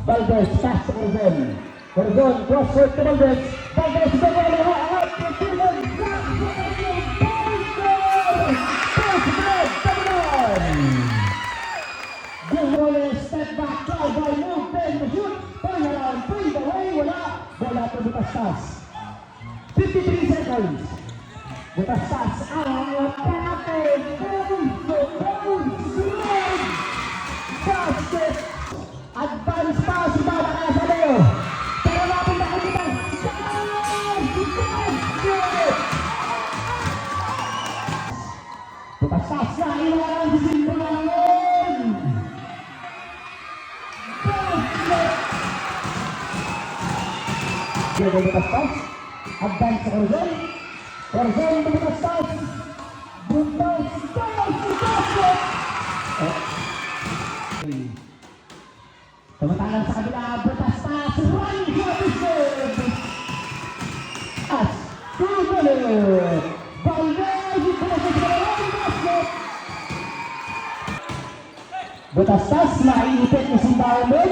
Valdez, pass to Corzon. Corzon, cross-court to Valdez. Valdez, the ball, angat, Pilipinas, block, Gulole, step back, try by move, then the shoot, turn around, fade away, wala to Butastas. 53 seconds. Butastas, ang kapatid, basket, advance pass, bala kaya sa Leo. Pero natin nakikita, Butastas na ilang sisimbo na ngayon. Diego Butastas, advance sa Corzon. Corzon to Butastas. Butastas, basket. Tumatangan sa kabila, Butastas, run for the serve. As, Gulole. Valdez, Butastas, basket. Butastas, maiipit na si Bauman.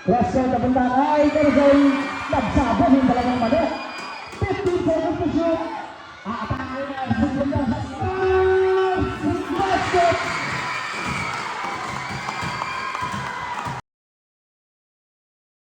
Cross-court na punta kay Corzon. Nagsabon yung talagang mali. 15 seconds to shoot. Aatakan na